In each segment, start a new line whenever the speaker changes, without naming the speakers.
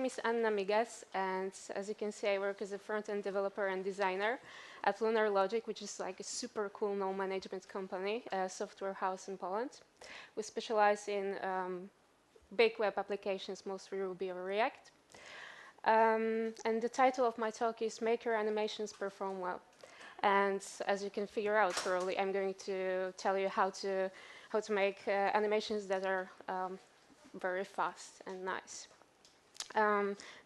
is Anna Migas, and as you can see, I work as a front-end developer and designer at Lunar Logic, which is like a super cool no management company, a software house in Poland. We specialize in big web applications, mostly Ruby or React. And the title of my talk is Make Your Animations Perform Well. And as you can figure out probably, I'm going to tell you how to make animations that are very fast and nice.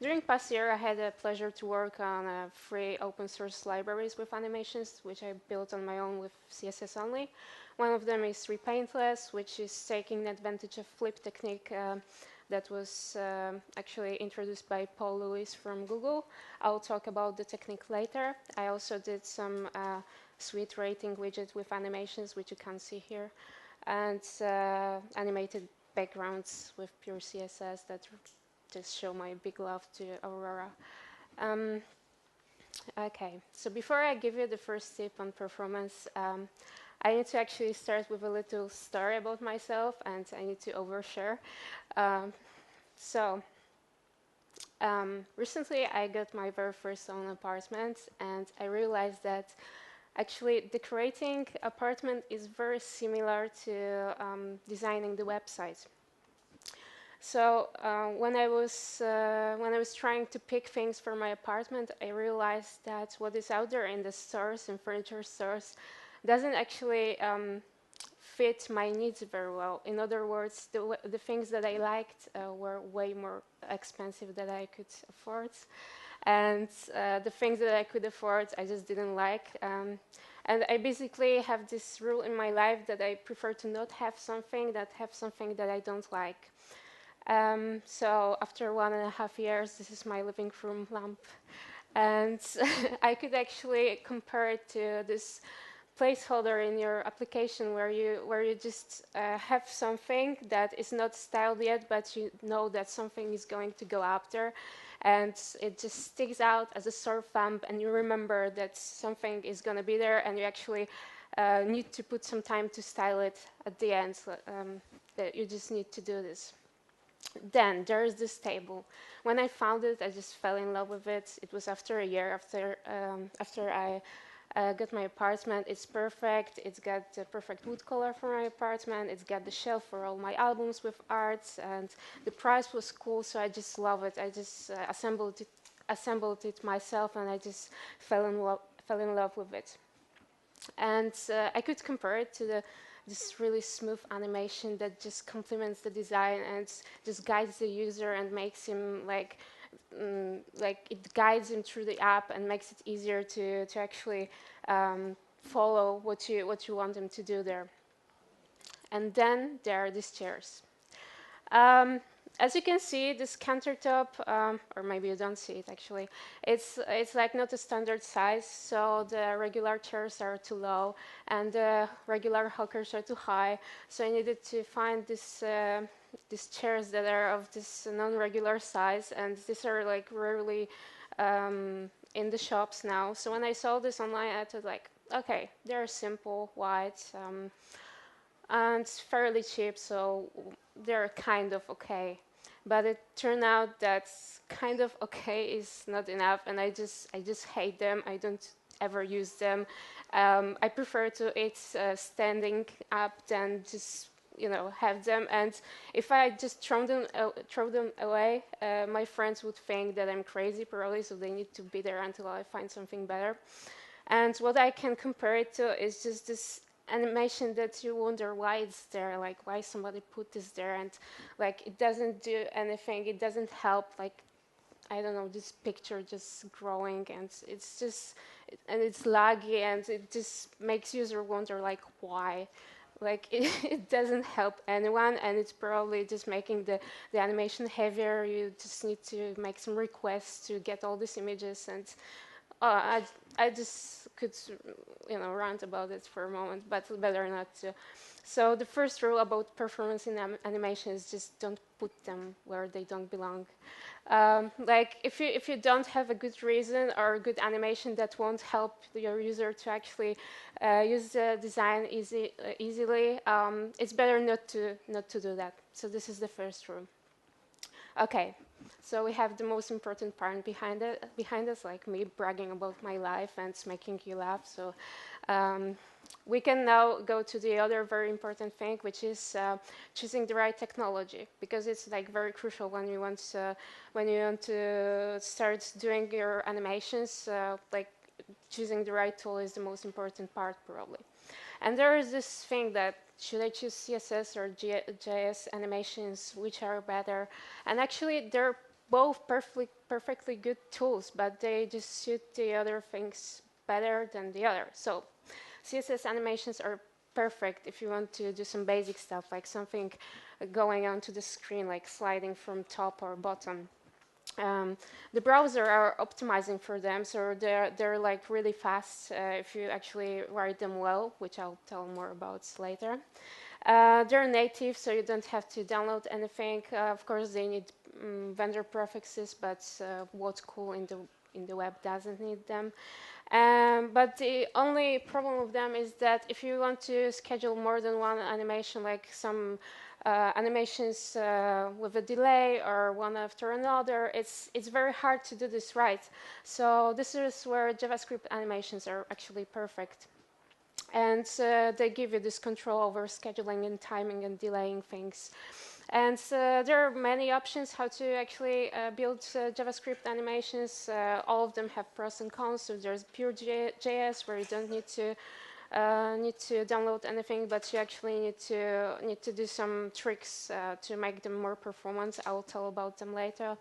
During past year, I had the pleasure to work on free open source libraries with animations, which I built on my own with CSS only. One of them is Repaintless, which is taking advantage of flip technique that was actually introduced by Paul Lewis from Google. I'll talk about the technique later. I also did some sweet rating widget with animations, which you can see here, and animated backgrounds with pure CSS that just show my big love to Aurora. Okay, so before I give you the first tip on performance, I need to actually start with a little story about myself, and I need to overshare. Recently I got my very first own apartment, and I realized that actually decorating apartment is very similar to designing the website. So when I was trying to pick things for my apartment, I realized that what is out there in the stores, in furniture stores, doesn't actually fit my needs very well. In other words, the things that I liked were way more expensive than I could afford, and the things that I could afford, I just didn't like. And I basically have this rule in my life that I prefer to not have something that I don't like. So after 1.5 years, this is my living room lamp, and I could actually compare it to this placeholder in your application where you just have something that is not styled yet, but you know that something is going to go up there, and it just sticks out as a sore thumb, and you remember that something is going to be there, and you actually need to put some time to style it at the end. That you just need to do this. Then there's this table. When I found it, I just fell in love with it. It was after a year after I got my apartment. It's perfect. It's got the perfect wood color for my apartment. It's got the shelf for all my albums with art, and the price was cool, so I just love it. I just assembled it myself, and I just fell in love with it. And I could compare it to this really smooth animation that just complements the design and just guides the user and makes him like it guides him through the app and makes it easier to actually follow what you want him to do there. And then there are these chairs. As you can see, this countertop, or maybe you don't see it actually, it's like not a standard size, so the regular chairs are too low and the regular hookers are too high. So I needed to find these chairs that are of this non-regular size, and these are like rarely in the shops now. So when I saw this online, I thought like, okay, they're simple, white, and fairly cheap, so they're kind of okay. But it turned out that kind of okay is not enough, and I just hate them. I don't ever use them. I prefer to eat standing up than just have them. And if I just throw them away, my friends would think that I'm crazy probably, so they need to be there until I find something better. And what I can compare it to is just this animation that you wonder why it's there, like why somebody put this there, and like it doesn't do anything, it doesn't help, like I don't know, this picture just growing, and it's just it's laggy, and it just makes user wonder like why, like it doesn't help anyone, and it's probably just making the animation heavier. You just need to make some requests to get all these images, and I just could, rant about it for a moment, but better not to. So the first rule about performance in animation is just don't put them where they don't belong. Like if you don't have a good reason or a good animation that won't help your user to actually use the design easily, it's better not to do that. So this is the first rule. Okay, So we have the most important part behind us, like me bragging about my life and making you laugh. So we can now go to the other very important thing, which is choosing the right technology, because it's like very crucial when you want to start doing your animations. Like choosing the right tool is the most important part, probably. And there is this thing that should I choose CSS or JS animations, which are better? And actually, they're both perfectly good tools, but they just suit the other things better than the other. So CSS animations are perfect if you want to do some basic stuff, like something going onto the screen, like sliding from top or bottom. The browser are optimizing for them, so they're like really fast if you actually write them well, which I'll tell more about later. They're native, so you don't have to download anything. Of course, they need vendor prefixes, but what's cool in the web doesn't need them. But the only problem with them is that if you want to schedule more than one animation, like some animations with a delay or one after another, it's very hard to do this right. So this is where JavaScript animations are actually perfect. And they give you this control over scheduling and timing and delaying things. And there are many options how to actually build JavaScript animations. All of them have pros and cons. So there's pure JS, where you don't need to download anything, but you actually need to do some tricks to make them more performant. I will tell about them later.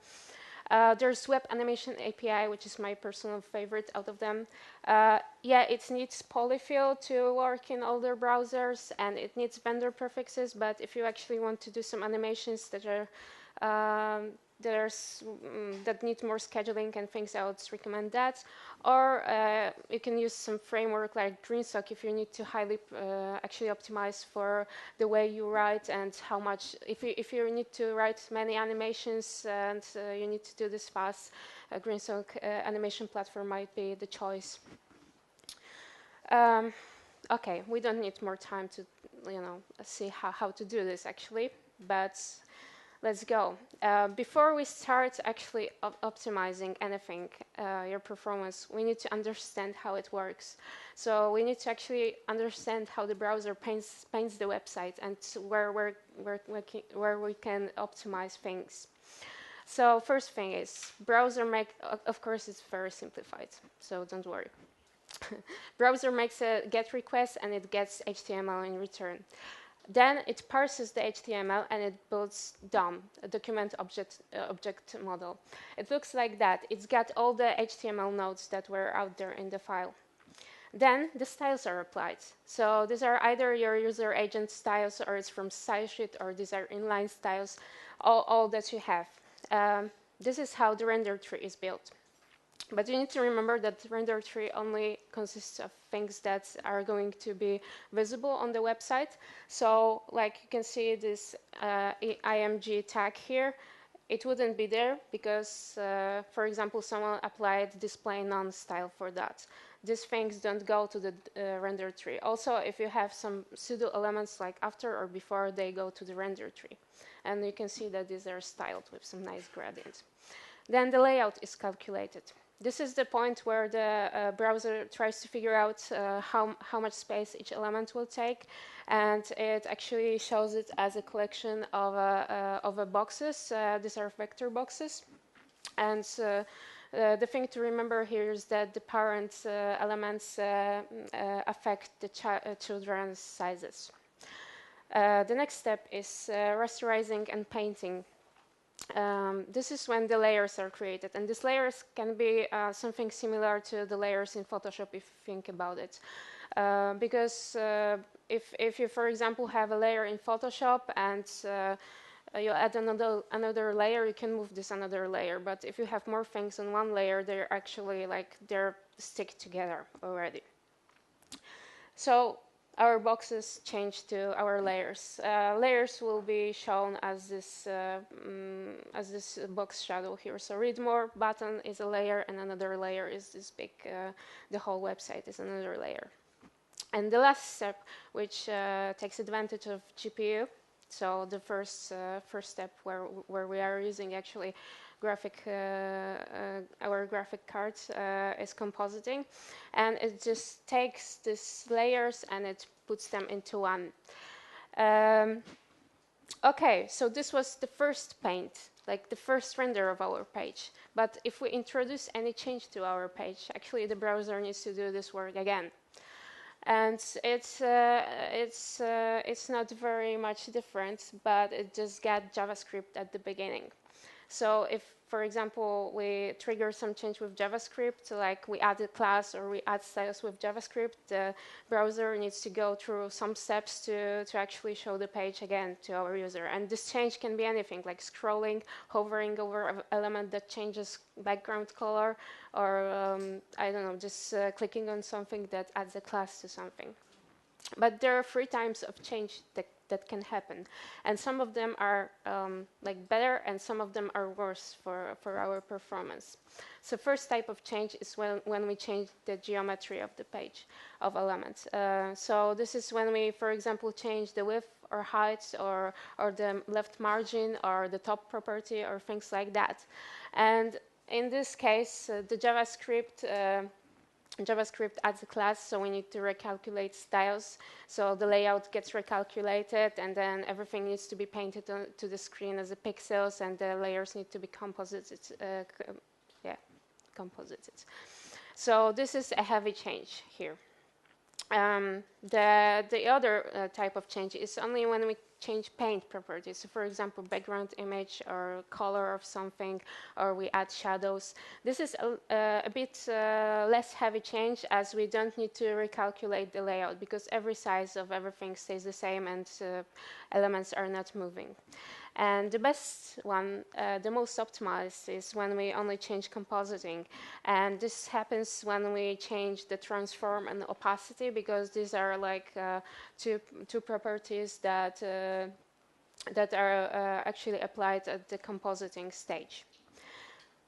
There's Web Animation API, which is my personal favorite out of them. Yeah, it needs polyfill to work in older browsers, and it needs vendor prefixes, but if you actually want to do some animations that are that need more scheduling and things, I would recommend that. Or you can use some framework like GreenSock if you need to highly actually optimize for the way you write and how much. If you need to write many animations and you need to do this fast, GreenSock animation platform might be the choice. Okay, we don't need more time to see how to do this actually, but let's go. Before we start actually optimizing anything, your performance, we need to understand how it works. So we need to actually understand how the browser paints the website and where we can optimize things. So first thing is browser of course it's very simplified, so don't worry. Browser makes a GET request and it gets HTML in return. Then it parses the HTML and it builds DOM, a document object model. It looks like that. It's got all the HTML nodes that were out there in the file. Then the styles are applied. So these are either your user agent styles, or it's from StyleSheet, or these are inline styles, all that you have. This is how the render tree is built. But you need to remember that the render tree only consists of things that are going to be visible on the website. So like you can see this IMG tag here, it wouldn't be there because, for example, someone applied display none style for that. These things don't go to the render tree. Also, if you have some pseudo elements like after or before, they go to the render tree. And you can see that these are styled with some nice gradients. Then the layout is calculated. This is the point where the browser tries to figure out how much space each element will take, and it actually shows it as a collection of boxes. These are vector boxes, and the thing to remember here is that the parent elements affect the children's sizes. The next step is rasterizing and painting. This is when the layers are created, and these layers can be something similar to the layers in Photoshop if you think about it. Because if you, for example, have a layer in Photoshop and you add another layer, you can move this another layer. But if you have more things on one layer, they're actually they're stick together already. So our boxes change to our layers. Layers will be shown as this box shadow here. So read more button is a layer, and another layer is this big, the whole website is another layer. And the last step, which takes advantage of GPU, So the first step where we are using actually our graphic card is compositing, and it just takes these layers and it puts them into one. Okay, so this was the first paint, like the first render of our page. But if we introduce any change to our page, actually the browser needs to do this work again. And it's not very much different, but it just got JavaScript at the beginning. So if, for example, we trigger some change with JavaScript, like we add a class or we add styles with JavaScript, the browser needs to go through some steps to actually show the page again to our user. And this change can be anything, like scrolling, hovering over an element that changes background color, or I don't know, just clicking on something that adds a class to something. But there are 3 types of change that can happen, and some of them are like better, and some of them are worse for our performance. So first type of change is when we change the geometry of the page of elements. So this is when we, for example, change the width or height or the left margin or the top property or things like that. And in this case, the JavaScript adds a class, so we need to recalculate styles. So the layout gets recalculated, and then everything needs to be painted to the screen as a pixels, and the layers need to be composited. Composited. So this is a heavy change here. The other type of change is only when we change paint properties. So for example, background image or color of something, or we add shadows. This is a bit less heavy change, as we don't need to recalculate the layout, because every size of everything stays the same and elements are not moving. And the best one, the most optimized, is when we only change compositing. And this happens when we change the transform and the opacity, because these are like two properties that are actually applied at the compositing stage.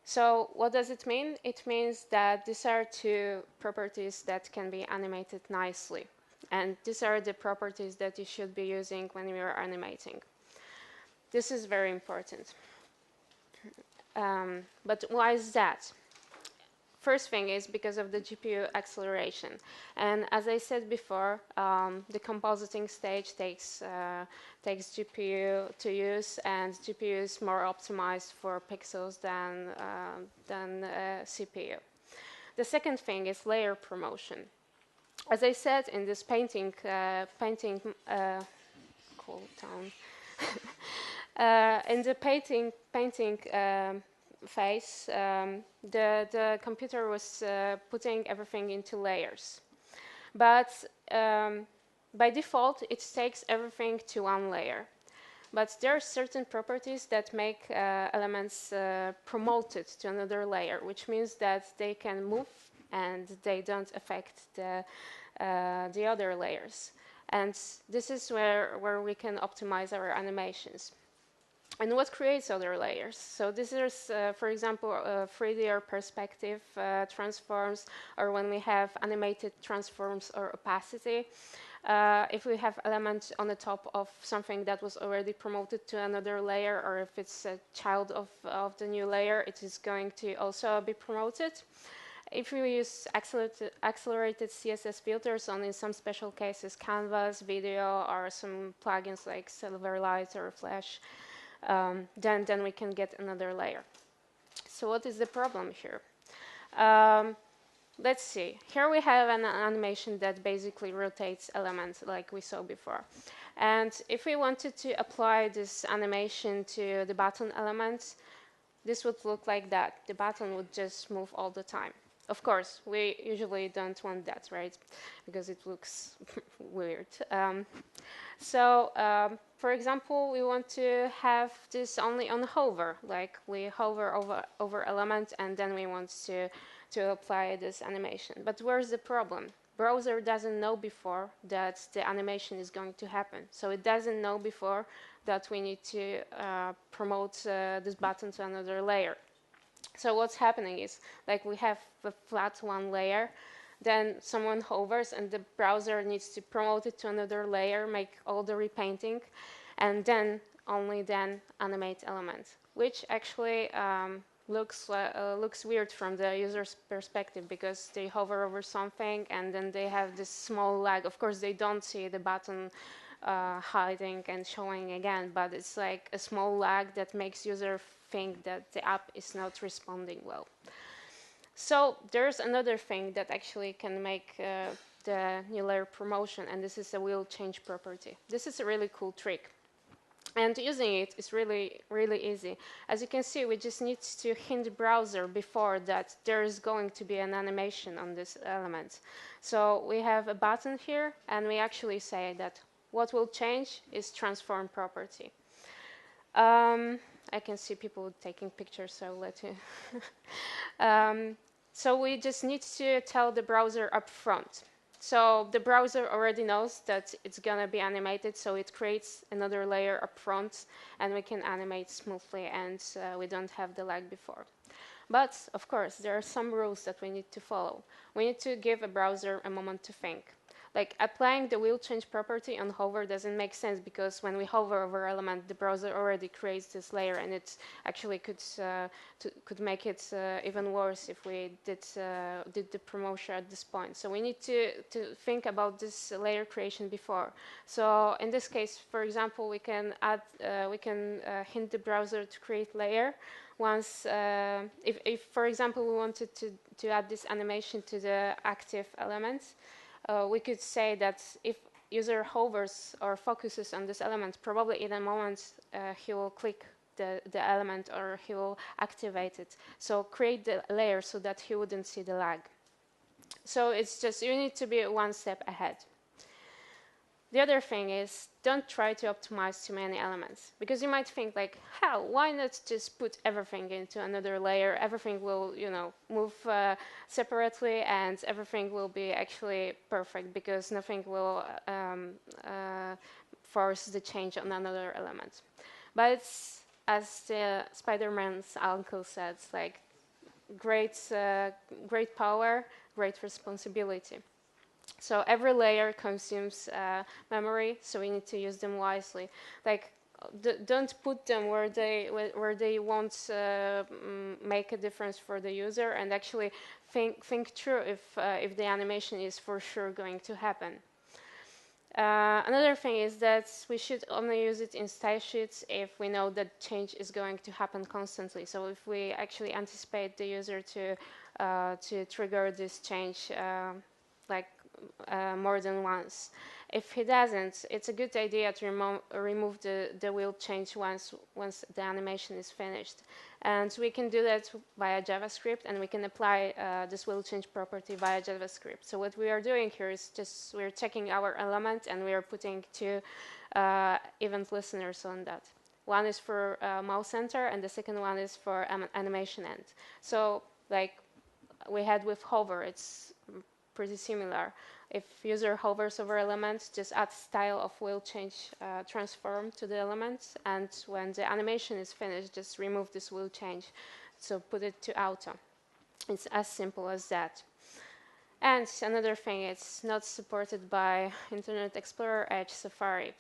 So what does it mean? It means that these are 2 properties that can be animated nicely. And these are the properties that you should be using when you are animating. This is very important. But why is that? First thing is because of the GPU acceleration. And as I said before, the compositing stage takes GPU to use, and GPU is more optimized for pixels than CPU. The second thing is layer promotion. As I said in this painting cool down. In the painting phase, the computer was putting everything into layers. But by default, it takes everything to one layer. But there are certain properties that make elements promoted to another layer, which means that they can move and they don't affect the other layers. And this is where we can optimize our animations. And what creates other layers? So this is, for example, 3D or perspective transforms, or when we have animated transforms or opacity. If we have elements on the top of something that was already promoted to another layer, or if it's a child of the new layer, it is going to also be promoted. If we use accelerated CSS filters on, in some special cases, Canvas, video, or some plugins like Silverlight or Flash, then we can get another layer. So what is the problem here? Let's see. Here we have an animation that basically rotates elements like we saw before. And if we wanted to apply this animation to the button element, this would look like that. The button would just move all the time. Of course, we usually don't want that, right? Because it looks weird. For example, we want to have this only on hover, like we hover over element, and then we want to apply this animation. But where's the problem? Browser doesn't know before that the animation is going to happen. So it doesn't know before that we need to promote this button to another layer. So what's happening is, like, we have a flat one layer, then someone hovers and the browser needs to promote it to another layer, make all the repainting. and then only then animate element, which actually looks weird from the user's perspective, because they hover over something and then they have this small lag. Of course, they don't see the button hiding and showing again, but it's like a small lag that makes user think that the app is not responding well. So there's another thing that actually can make the new layer promotion, and this is a wheel change property. This is a really cool trick. And using it is really, really easy. As you can see, we just need to hint the browser before that there is going to be an animation on this element. So we have a button here, and we actually say that what will change is transform property. I can see people taking pictures, so I'll let you. So we just need to tell the browser up front. So the browser already knows that it's going to be animated, so it creates another layer up front, and we can animate smoothly, and we don't have the lag before. But, of course, there are some rules that we need to follow. We need to give a browser a moment to think. Like, applying the wheel change property on hover doesn't make sense, because when we hover over element, the browser already creates this layer, and it actually could make it even worse if we did the promotion at this point. So we need to think about this layer creation before. So in this case, for example, we can hint the browser to create layer once, if for example we wanted to add this animation to the active element. We could say that if user hovers or focuses on this element, probably in a moment he will click the element, or he will activate it. So create the layer so that he wouldn't see the lag. So it's just, you need to be one step ahead. The other thing is, don't try to optimize too many elements, because you might think like, hell, why not just put everything into another layer? Everything will, move separately, and everything will be actually perfect, because nothing will force the change on another element. But it's, as the Spider-Man's uncle said, like great power, great responsibility. So every layer consumes memory, so we need to use them wisely. Like, don't put them where they won't make a difference for the user, and actually think through if the animation is for sure going to happen. Another thing is that we should only use it in style sheets if we know that change is going to happen constantly. So if we actually anticipate the user to trigger this change more than once. If he doesn't, it's a good idea to remove the wheel change once the animation is finished. And we can do that via JavaScript, and we can apply this wheel change property via JavaScript. So what we are doing here is just we're checking our element, and we are putting two event listeners on that. One is for mouse enter, and the second one is for animation end. So like we had with hover, it's pretty similar. If user hovers over elements, just add style of wheel change transform to the elements, and when the animation is finished, just remove this wheel change. So put it to auto. It's as simple as that. And another thing, it's not supported by Internet Explorer, Edge, Safari.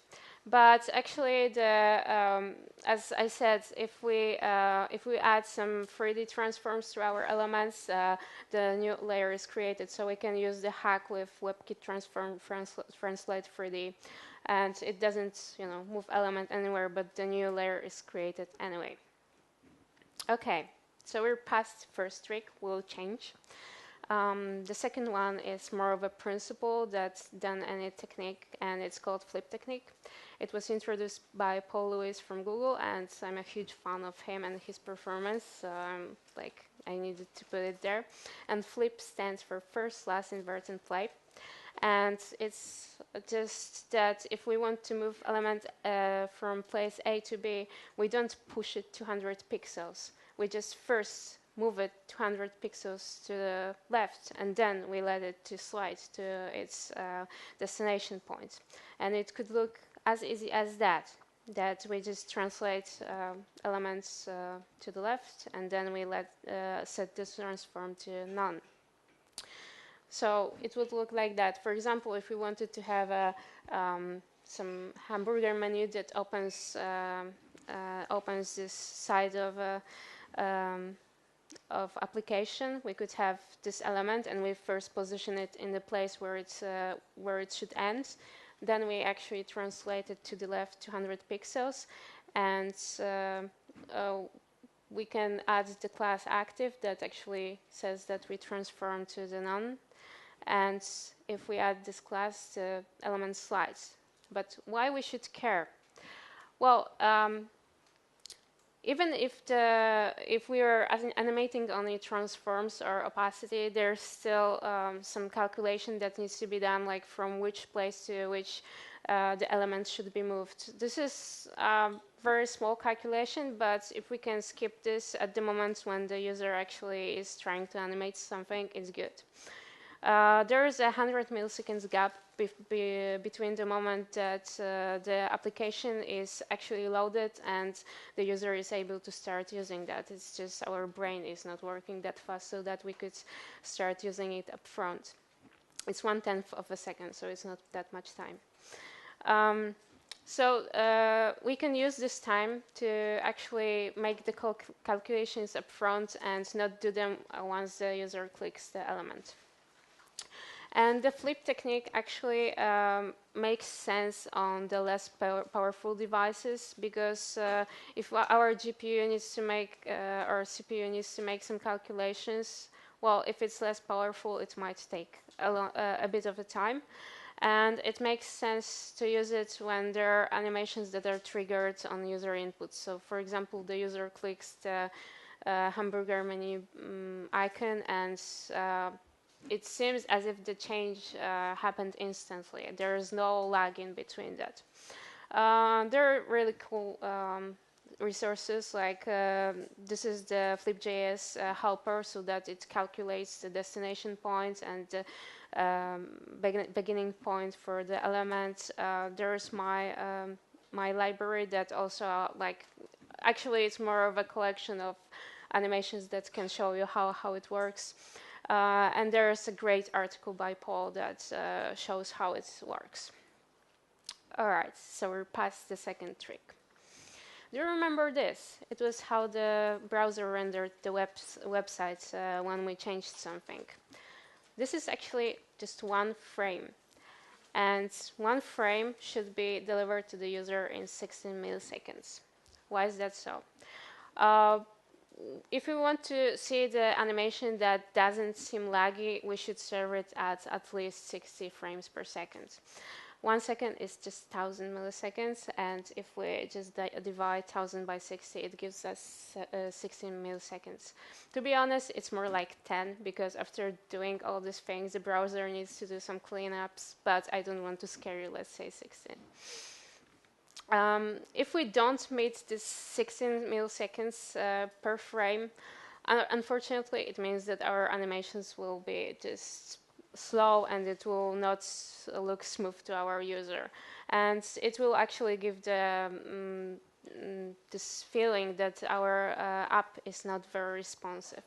But actually, as I said, if we add some 3D transforms to our elements, the new layer is created. So we can use the hack with WebKit transform translate 3D, and it doesn't move element anywhere, but the new layer is created anyway. Okay, so we're past first trick, wheel change. The second one is more of a principle than any technique, and it's called flip technique. It was introduced by Paul Lewis from Google, and I'm a huge fan of him and his performance, so I needed to put it there. And flip stands for first, last, invert, and play. And it's just that if we want to move element from place A to B, we don't push it 200 pixels. We just first move it 200 pixels to the left, and then we let it to slide to its destination point. And it could look as easy as that we just translate elements to the left, and then we set this transform to none. So it would look like that. For example, if we wanted to have a some hamburger menu that opens this side of application. We could have this element, and we first position it in the place where it should end. Then we actually translate it to the left 200 pixels, and we can add the class active that actually says that we transform to the none. And if we add this class, the element slides. But why we should care? Well, even if we are animating only transforms or opacity, there's still some calculation that needs to be done, like from which place to which the element should be moved. This is a very small calculation, but if we can skip this at the moment when the user actually is trying to animate something, it's good. There is a 100 milliseconds gap between the moment that the application is actually loaded and the user is able to start using that. It's just our brain is not working that fast so that we could start using it up front. It's 1/10 of a second, so it's not that much time. We can use this time to actually make the calculations up front and not do them once the user clicks the element. And the flip technique actually makes sense on the less powerful devices, because if our GPU needs to make or CPU needs to make some calculations, well, if it's less powerful, it might take a bit of a time. And it makes sense to use it when there are animations that are triggered on user input. So, for example, the user clicks the hamburger menu icon, and it seems as if the change happened instantly. There is no lag in between that. There are really cool resources, like this is the Flip.js helper, so that it calculates the destination point and the beginning point for the element. There's my library that also actually it's more of a collection of animations that can show you how it works. And there's a great article by Paul that shows how it works. All right, so we're past the second trick. Do you remember this? It was how the browser rendered the websites when we changed something. This is actually just one frame. And one frame should be delivered to the user in 16 milliseconds. Why is that so? If we want to see the animation that doesn't seem laggy, we should serve it at least 60 frames per second. 1 second is just 1000 milliseconds, and if we just divide 1000 by 60, it gives us 16 milliseconds. To be honest, it's more like 10, because after doing all these things, the browser needs to do some cleanups, but I don't want to scare you, let's say 16. If we don't meet this 16 milliseconds per frame, unfortunately, it means that our animations will be just slow and it will not look smooth to our user. And it will actually give this feeling that our app is not very responsive.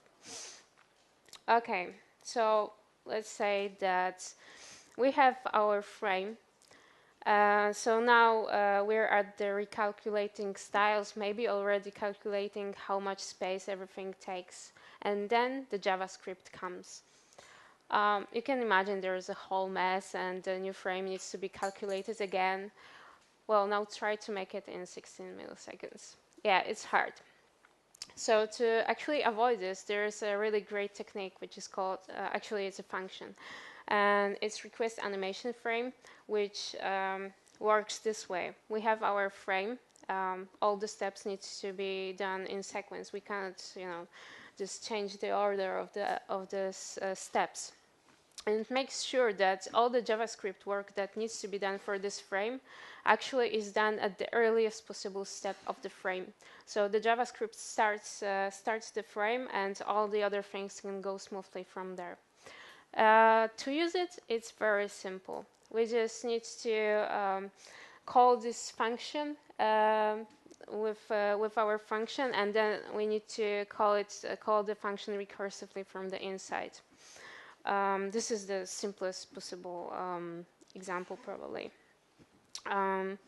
Okay, so let's say that we have our frame. So now we're at the recalculating styles, maybe already calculating how much space everything takes. And then the JavaScript comes. You can imagine there's a whole mess and the new frame needs to be calculated again. Well, now try to make it in 16 milliseconds. Yeah, it's hard. So to actually avoid this, there's a really great technique which is called, actually it's a function. And it's request animation frame, which works this way. We have our frame. All the steps need to be done in sequence. We can't, just change the order of the steps. And it makes sure that all the JavaScript work that needs to be done for this frame actually is done at the earliest possible step of the frame. So the JavaScript starts the frame, and all the other things can go smoothly from there. To use it, it's very simple. We just need to call this function with our function, and then we need to call the function recursively from the inside. This is the simplest possible example, probably. Um,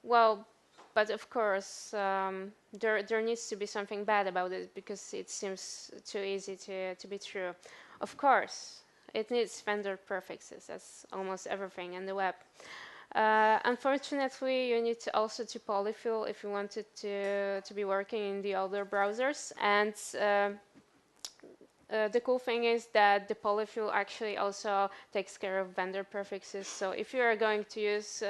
well, but of course, there needs to be something bad about it because it seems too easy to be true. Of course, it needs vendor prefixes, as almost everything in the web. Unfortunately, you need to also to polyfill if you want it to be working in the older browsers. And the cool thing is that the polyfill actually also takes care of vendor prefixes. So if you are going to use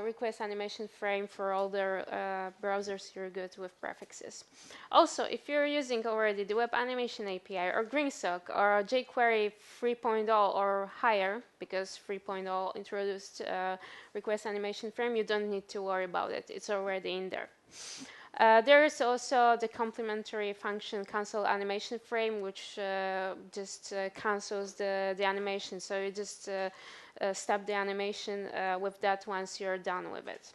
request animation frame for older browsers, you're good with prefixes. Also, if you're using already the Web Animation API or GreenSock or jQuery 3.0 or higher, because 3.0 introduced request animation frame, you don't need to worry about it. It's already in there. There is also the complementary function cancel animation frame, which just cancels the animation. So you just stop the animation with that once you're done with it.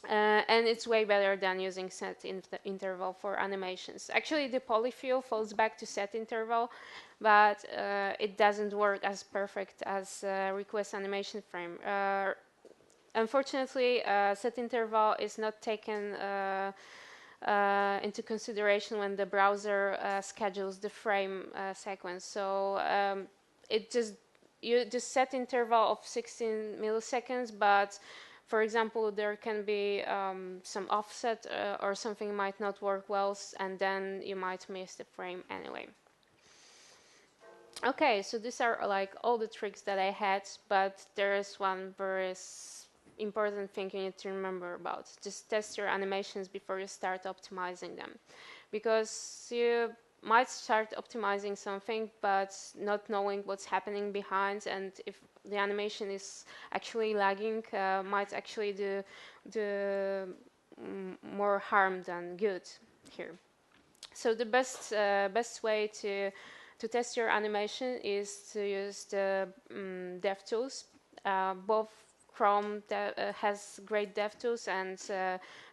And it's way better than using set interval for animations. Actually, the polyfill falls back to set interval, but it doesn't work as perfect as request animation frame. Unfortunately, set interval is not taken into consideration when the browser schedules the frame sequence. So you just set interval of 16 milliseconds, but for example, there can be some offset or something might not work well, and then you might miss the frame anyway. Okay, so these are like all the tricks that I had, but there is one very important thing you need to remember about. Just test your animations before you start optimizing them, because you might start optimizing something but not knowing what's happening behind, and if the animation is actually lagging, might actually do more harm than good here. So the best way to test your animation is to use the DevTools. Both Chrome has great DevTools, and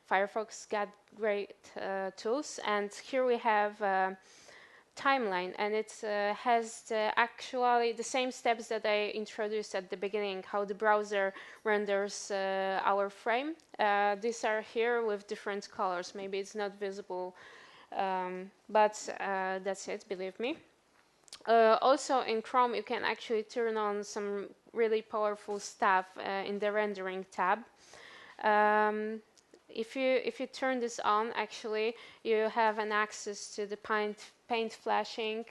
Firefox got great tools. And here we have timeline, and it has actually the same steps that I introduced at the beginning, how the browser renders our frame. These are here with different colors. Maybe it's not visible, but that's it, believe me. Also in Chrome, you can actually turn on some really powerful stuff in the rendering tab. If you turn this on, actually, you have an access to the paint flashing.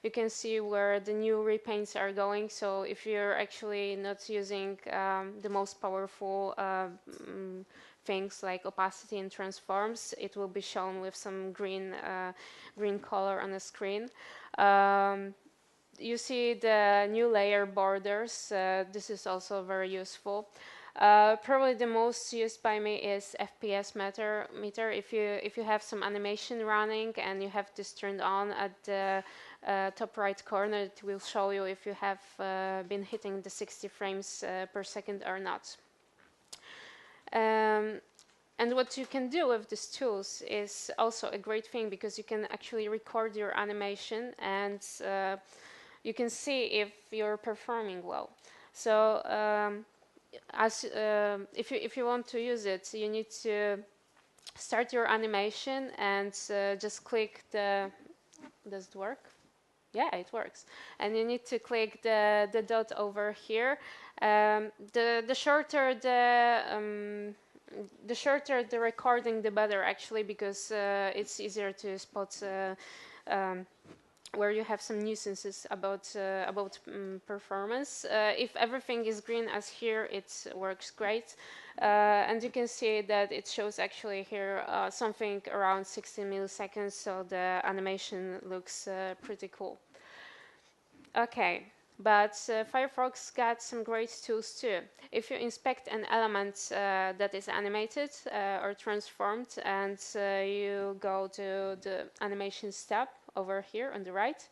You can see where the new repaints are going. So if you're actually not using the most powerful things like opacity and transforms, it will be shown with some green color on the screen. You see the new layer borders. This is also very useful. Probably the most used by me is FPS meter. If you have some animation running and you have this turned on at the top right corner, it will show you if you have been hitting the 60 frames per second or not. And what you can do with these tools is also a great thing, because you can actually record your animation and you can see if you're performing well. So if you want to use it, you need to start your animation and just click the. Does it work? Yeah, it works. And you need to click the dot over here. The shorter the recording, the better, actually, because it's easier to spot where you have some nuisances about performance. If everything is green as here, it works great. And you can see that it shows actually here something around 16 milliseconds, so the animation looks pretty cool. Okay. But Firefox got some great tools too. If you inspect an element that is animated or transformed, and you go to the animations tab over here on the right,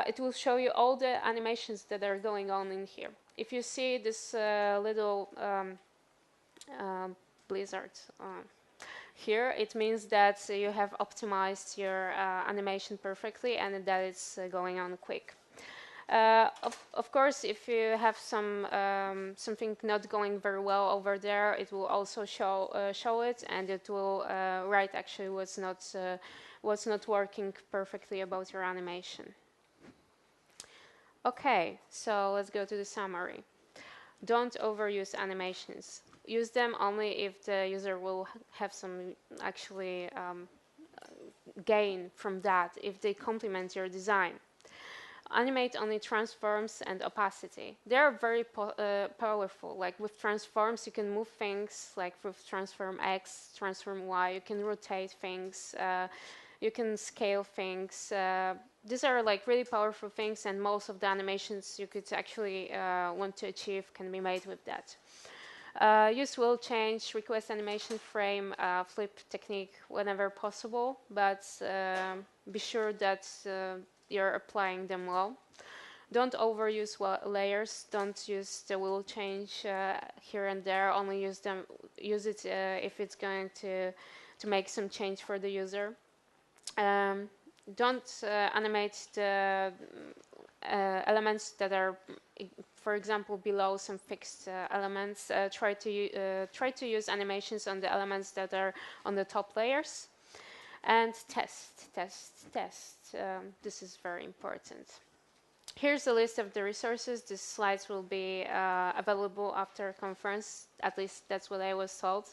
it will show you all the animations that are going on in here. If you see this little blizzard here, it means that you have optimized your animation perfectly and that it's going on quick. Of course, if you have something not going very well over there, it will also show it, and it will write actually what's not working perfectly about your animation. Okay, so let's go to the summary. Don't overuse animations. Use them only if the user will have some actually gain from that, if they complement your design. Animate only transforms and opacity. They are very powerful. Like with transforms, you can move things, like with transform X, transform Y, you can rotate things, you can scale things. These are like really powerful things, and most of the animations you could actually want to achieve can be made with that. Use will change, request animation frame, flip technique whenever possible, but be sure that you're applying them well. Don't overuse layers. Don't use the will change here and there. Only use it if it's going to make some change for the user. Don't animate the elements that are, for example, below some fixed elements. Try to use animations on the elements that are on the top layers. And test. This is very important. Here's a list of the resources. These slides will be available after conference. At least that's what I was told.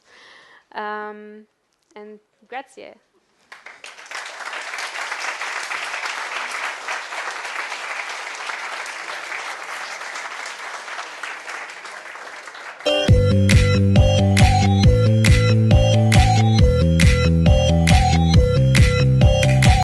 And grazie.